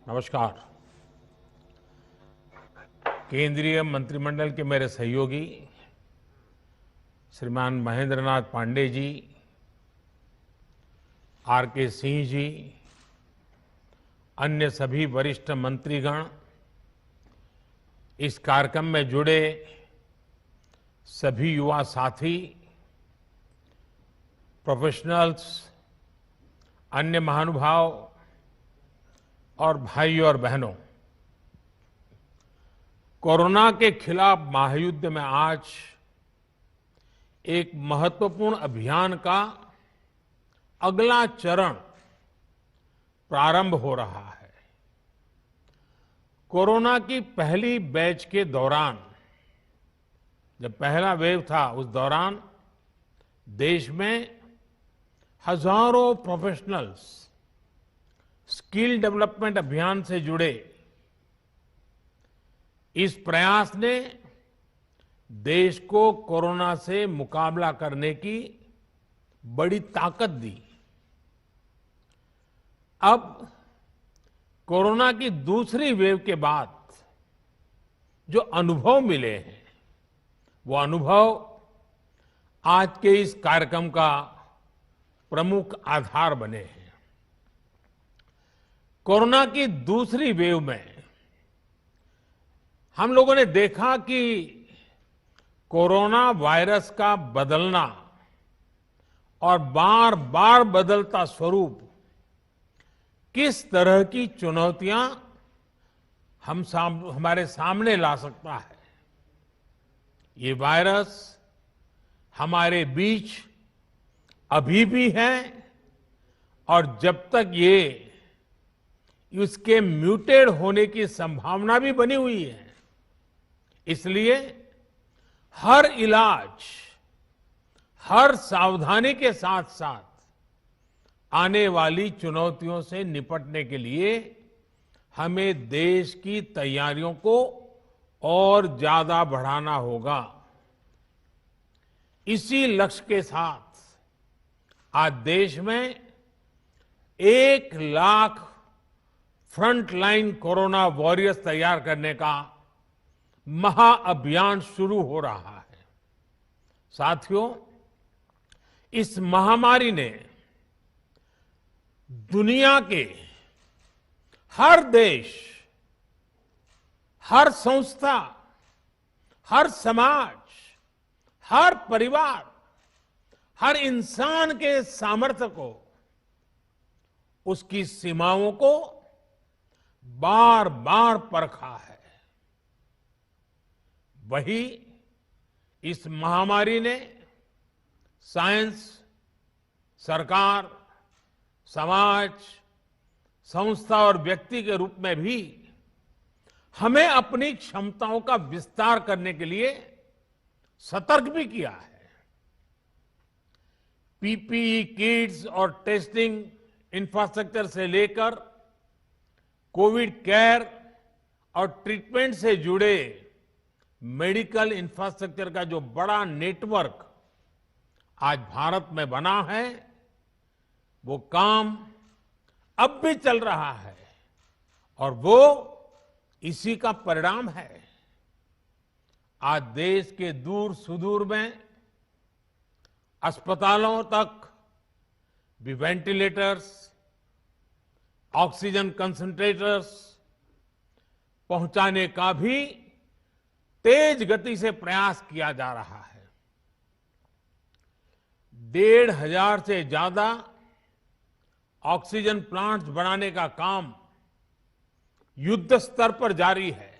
नमस्कार। केंद्रीय मंत्रिमंडल के मेरे सहयोगी श्रीमान महेंद्र नाथ पांडे जी, आर के सिंह जी, अन्य सभी वरिष्ठ मंत्रीगण, इस कार्यक्रम में जुड़े सभी युवा साथी, प्रोफेशनल्स, अन्य महानुभाव और भाइयों और बहनों, कोरोना के खिलाफ महायुद्ध में आज एक महत्वपूर्ण अभियान का अगला चरण प्रारंभ हो रहा है। कोरोना की पहली बैच के दौरान, जब पहला वेव था, उस दौरान देश में हजारों प्रोफेशनल्स स्किल डेवलपमेंट अभियान से जुड़े। इस प्रयास ने देश को कोरोना से मुकाबला करने की बड़ी ताकत दी। अब कोरोना की दूसरी वेव के बाद जो अनुभव मिले हैं, वो अनुभव आज के इस कार्यक्रम का प्रमुख आधार बने हैं। कोरोना की दूसरी वेव में हम लोगों ने देखा कि कोरोना वायरस का बदलना और बार बार बदलता स्वरूप किस तरह की चुनौतियां हमारे सामने ला सकता है। ये वायरस हमारे बीच अभी भी है और जब तक ये उसके म्यूटेड होने की संभावना भी बनी हुई है, इसलिए हर इलाज, हर सावधानी के साथ साथ आने वाली चुनौतियों से निपटने के लिए हमें देश की तैयारियों को और ज्यादा बढ़ाना होगा। इसी लक्ष्य के साथ आज देश में 1 लाख फ्रंटलाइन कोरोना वॉरियर्स तैयार करने का महाअभियान शुरू हो रहा है। साथियों, इस महामारी ने दुनिया के हर देश, हर संस्था, हर समाज, हर परिवार, हर इंसान के सामर्थ्य को, उसकी सीमाओं को बार बार परखा है। वही इस महामारी ने साइंस, सरकार, समाज, संस्था और व्यक्ति के रूप में भी हमें अपनी क्षमताओं का विस्तार करने के लिए सतर्क भी किया है। पीपीई किट्स और टेस्टिंग इंफ्रास्ट्रक्चर से लेकर कोविड केयर और ट्रीटमेंट से जुड़े मेडिकल इंफ्रास्ट्रक्चर का जो बड़ा नेटवर्क आज भारत में बना है, वो काम अब भी चल रहा है और वो इसी का परिणाम है। आज देश के दूर सुदूर में अस्पतालों तक भी वेंटिलेटर्स, ऑक्सीजन कंसंट्रेटर्स पहुंचाने का भी तेज गति से प्रयास किया जा रहा है। 1,500 से ज्यादा ऑक्सीजन प्लांट्स बनाने का काम युद्ध स्तर पर जारी है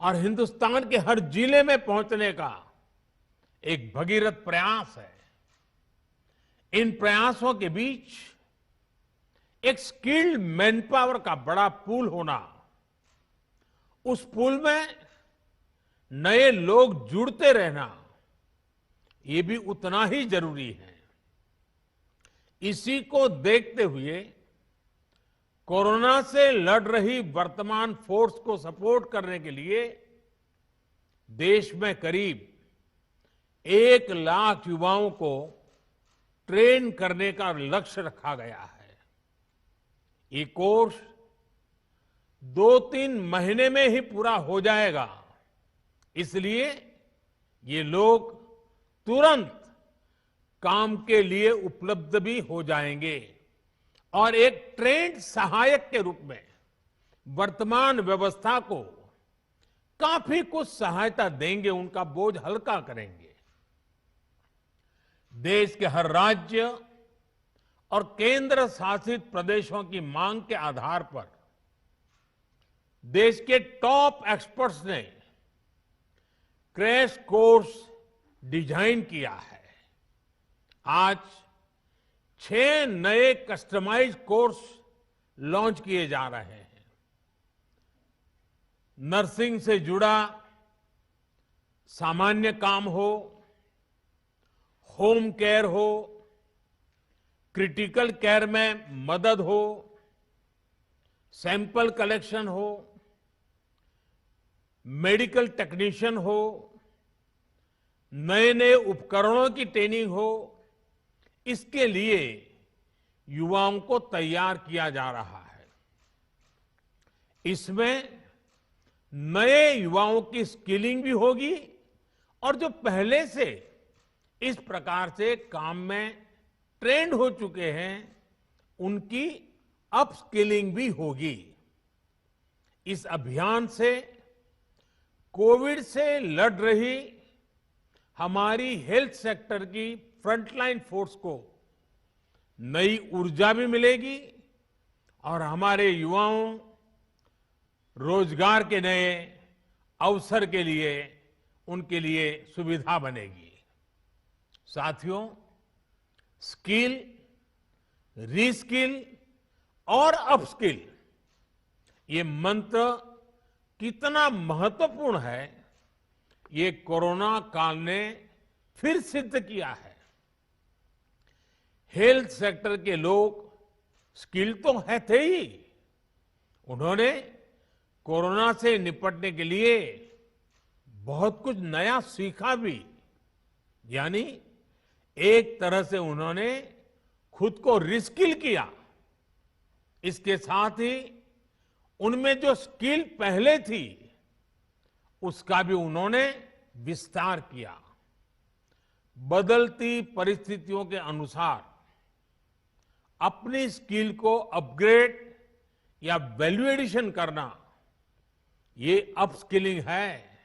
और हिंदुस्तान के हर जिले में पहुंचने का एक भगीरथ प्रयास है। इन प्रयासों के बीच एक स्किल्ड मैन पावर का बड़ा पूल होना, उस पूल में नए लोग जुड़ते रहना, ये भी उतना ही जरूरी है। इसी को देखते हुए कोरोना से लड़ रही वर्तमान फोर्स को सपोर्ट करने के लिए देश में करीब 1 लाख युवाओं को ट्रेन करने का लक्ष्य रखा गया है। ये कोर्स 2-3 महीने में ही पूरा हो जाएगा। इसलिए ये लोग तुरंत काम के लिए उपलब्ध भी हो जाएंगे और एक ट्रेंड सहायक के रूप में वर्तमान व्यवस्था को काफी कुछ सहायता देंगे, उनका बोझ हल्का करेंगे। देश के हर राज्य और केंद्र शासित प्रदेशों की मांग के आधार पर देश के टॉप एक्सपर्ट्स ने क्रैश कोर्स डिजाइन किया है। आज 6 नए कस्टमाइज कोर्स लॉन्च किए जा रहे हैं। नर्सिंग से जुड़ा सामान्य काम हो, होम केयर हो, क्रिटिकल केयर में मदद हो, सैंपल कलेक्शन हो, मेडिकल टेक्नीशियन हो, नए नए उपकरणों की ट्रेनिंग हो, इसके लिए युवाओं को तैयार किया जा रहा है। इसमें नए युवाओं की स्किलिंग भी होगी और जो पहले से इस प्रकार से काम में ट्रेंड हो चुके हैं उनकी अपस्किलिंग भी होगी। इस अभियान से कोविड से लड़ रही हमारी हेल्थ सेक्टर की फ्रंटलाइन फोर्स को नई ऊर्जा भी मिलेगी और हमारे युवाओं रोजगार के नए अवसर के लिए उनके लिए सुविधा बनेगी। साथियों, स्किल, रीस्किल और अपस्किल ये मंत्र कितना महत्वपूर्ण है, ये कोरोना काल ने फिर सिद्ध किया है। हेल्थ सेक्टर के लोग स्किल तो है थे ही, उन्होंने कोरोना से निपटने के लिए बहुत कुछ नया सीखा भी। यानी एक तरह से उन्होंने खुद को रिस्किल किया। इसके साथ ही उनमें जो स्किल पहले थी उसका भी उन्होंने विस्तार किया। बदलती परिस्थितियों के अनुसार अपनी स्किल को अपग्रेड या वैल्यू एडिशन करना, ये अपस्किलिंग है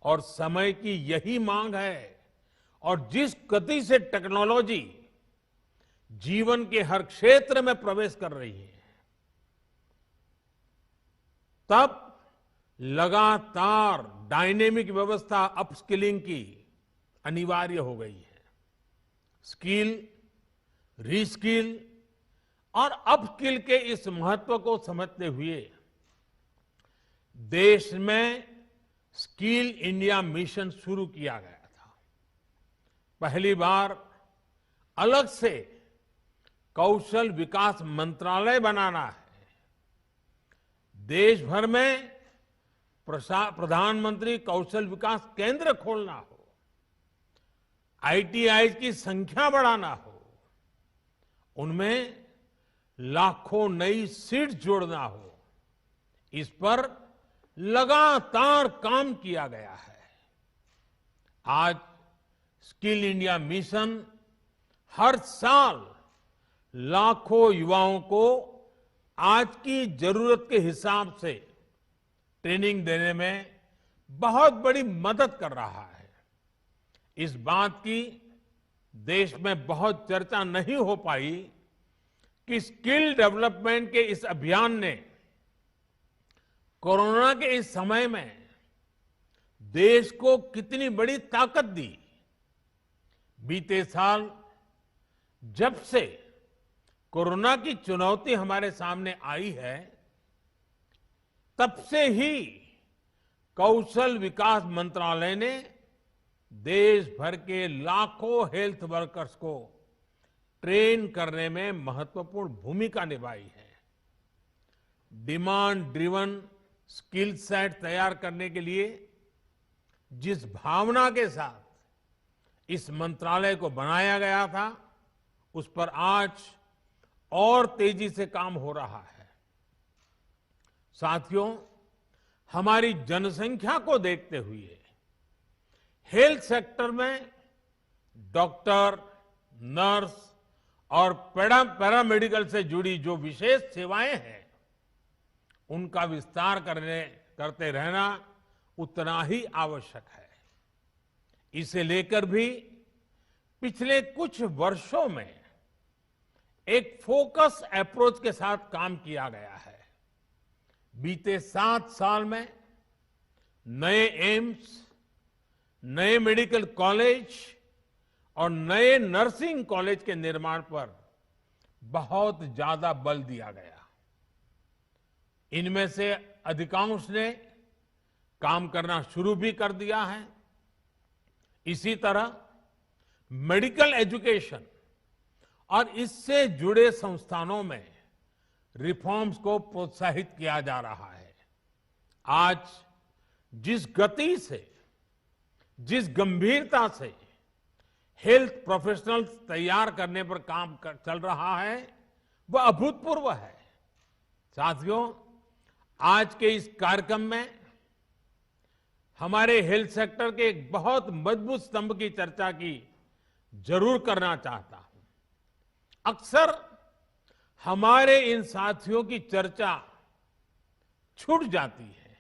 और समय की यही मांग है। और जिस गति से टेक्नोलॉजी जीवन के हर क्षेत्र में प्रवेश कर रही है, तब लगातार डायनेमिक व्यवस्था अपस्किलिंग की अनिवार्य हो गई है। स्किल, रीस्किल और अपस्किल के इस महत्व को समझते हुए देश में स्किल इंडिया मिशन शुरू किया गया था। पहली बार अलग से कौशल विकास मंत्रालय बनाना है। देश भर में प्रधानमंत्री कौशल विकास केंद्र खोलना हो, आईटीआई की संख्या बढ़ाना हो, उनमें लाखों नई सीट्स जोड़ना हो, इस पर लगातार काम किया गया है। आज स्किल इंडिया मिशन हर साल लाखों युवाओं को आज की जरूरत के हिसाब से ट्रेनिंग देने में बहुत बड़ी मदद कर रहा है। इस बात की देश में बहुत चर्चा नहीं हो पाई कि स्किल डेवलपमेंट के इस अभियान ने कोरोना के इस समय में देश को कितनी बड़ी ताकत दी। बीते साल जब से कोरोना की चुनौती हमारे सामने आई है, तब से ही कौशल विकास मंत्रालय ने देश भर के लाखों हेल्थ वर्कर्स को ट्रेन करने में महत्वपूर्ण भूमिका निभाई है। डिमांड ड्रिवन स्किल सेट तैयार करने के लिए जिस भावना के साथ इस मंत्रालय को बनाया गया था, उस पर आज और तेजी से काम हो रहा है। साथियों, हमारी जनसंख्या को देखते हुए हेल्थ सेक्टर में डॉक्टर, नर्स और पैरामेडिकल से जुड़ी जो विशेष सेवाएं हैं, उनका विस्तार करते रहना उतना ही आवश्यक है। इसे लेकर भी पिछले कुछ वर्षों में एक फोकस अप्रोच के साथ काम किया गया है। बीते 7 साल में नए एम्स, नए मेडिकल कॉलेज और नए नर्सिंग कॉलेज के निर्माण पर बहुत ज्यादा बल दिया गया। इनमें से अधिकांश ने काम करना शुरू भी कर दिया है। इसी तरह मेडिकल एजुकेशन और इससे जुड़े संस्थानों में रिफॉर्म्स को प्रोत्साहित किया जा रहा है। आज जिस गति से, जिस गंभीरता से हेल्थ प्रोफेशनल्स तैयार करने पर काम चल रहा है, वह अभूतपूर्व है। साथियों, आज के इस कार्यक्रम में हमारे हेल्थ सेक्टर के एक बहुत मजबूत स्तंभ की चर्चा की जरूर करना चाहता हूं। अक्सर हमारे इन साथियों की चर्चा छूट जाती है।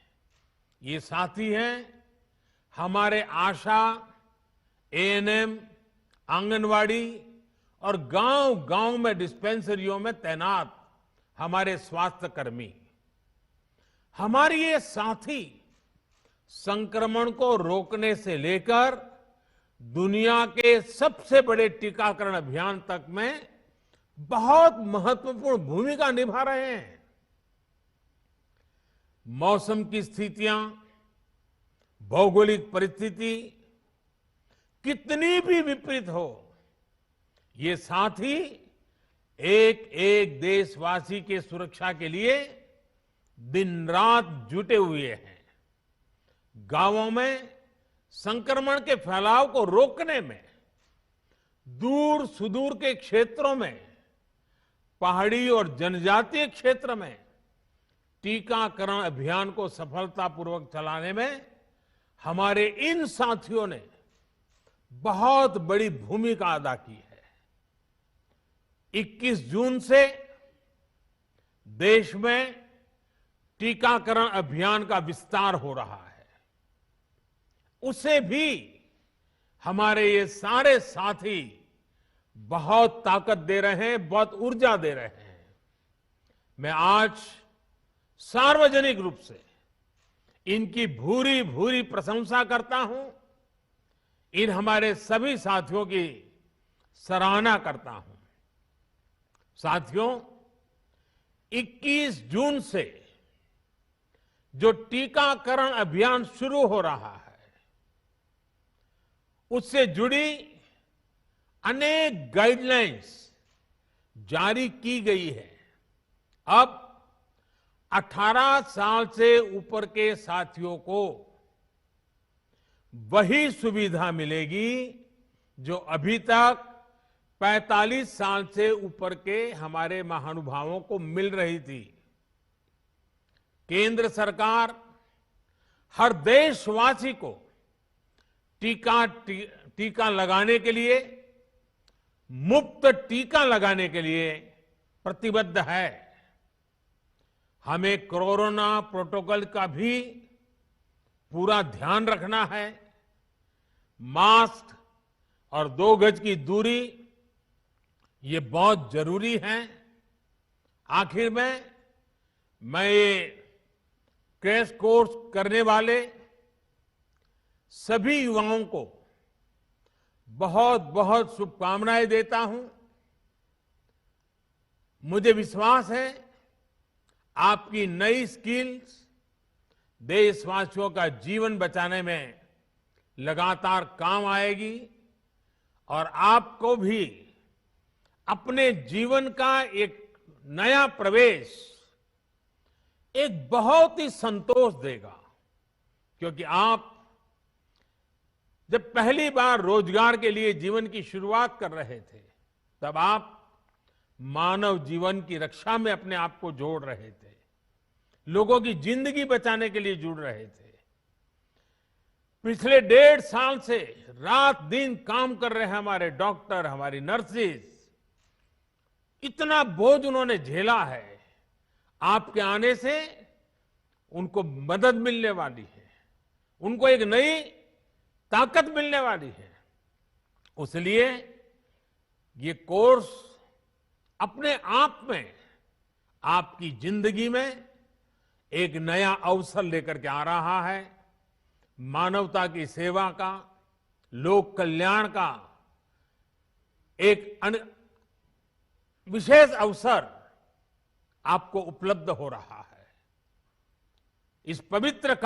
ये साथी हैं हमारे आशा, एएनएम, आंगनवाड़ी और गांव-गांव में डिस्पेंसरियों में तैनात हमारे स्वास्थ्य कर्मी। हमारे ये साथी संक्रमण को रोकने से लेकर दुनिया के सबसे बड़े टीकाकरण अभियान तक में बहुत महत्वपूर्ण भूमिका निभा रहे हैं। मौसम की स्थितियां, भौगोलिक परिस्थिति कितनी भी विपरीत हो, ये साथी एक एक देशवासी के सुरक्षा के लिए दिन रात जुटे हुए हैं। गांवों में संक्रमण के फैलाव को रोकने में, दूर सुदूर के क्षेत्रों में, पहाड़ी और जनजातीय क्षेत्र में टीकाकरण अभियान को सफलतापूर्वक चलाने में हमारे इन साथियों ने बहुत बड़ी भूमिका अदा की है। 21 जून से देश में टीकाकरण अभियान का विस्तार हो रहा है। उसे भी हमारे ये सारे साथी बहुत ताकत दे रहे हैं, बहुत ऊर्जा दे रहे हैं। मैं आज सार्वजनिक रूप से इनकी भूरी भूरी प्रशंसा करता हूं। इन हमारे सभी साथियों की सराहना करता हूं। साथियों, 21 जून से जो टीकाकरण अभियान शुरू हो रहा है, उससे जुड़ी अनेक गाइडलाइंस जारी की गई है। अब 18 साल से ऊपर के साथियों को वही सुविधा मिलेगी जो अभी तक 45 साल से ऊपर के हमारे महानुभावों को मिल रही थी। केंद्र हर देशवासी को टीका लगाने के लिए, मुफ्त टीका लगाने के लिए प्रतिबद्ध है। हमें कोरोना प्रोटोकॉल का भी पूरा ध्यान रखना है। मास्क और 2 गज की दूरी ये बहुत जरूरी है। आखिर में मैं ये क्रैश कोर्स करने वाले सभी युवाओं को बहुत बहुत शुभकामनाएं देता हूं। मुझे विश्वास है आपकी नई स्किल्स देशवासियों का जीवन बचाने में लगातार काम आएगी और आपको भी अपने जीवन का एक नया प्रवेश एक बहुत ही संतोष देगा। क्योंकि आप जब पहली बार रोजगार के लिए जीवन की शुरुआत कर रहे थे, तब आप मानव जीवन की रक्षा में अपने आप को जोड़ रहे थे। लोगों की जिंदगी बचाने के लिए जुड़ रहे थे। पिछले 1.5 साल से रात दिन काम कर रहे हैं हमारे डॉक्टर, हमारी नर्सेज। इतना बोझ उन्होंने झेला है। आपके आने से उनको मदद मिलने वाली है, उनको एक नई ताकत मिलने वाली है। इसलिए ये कोर्स अपने आप में आपकी जिंदगी में एक नया अवसर लेकर के आ रहा है। मानवता की सेवा का, लोक कल्याण का एक विशेष अवसर आपको उपलब्ध हो रहा है। इस पवित्र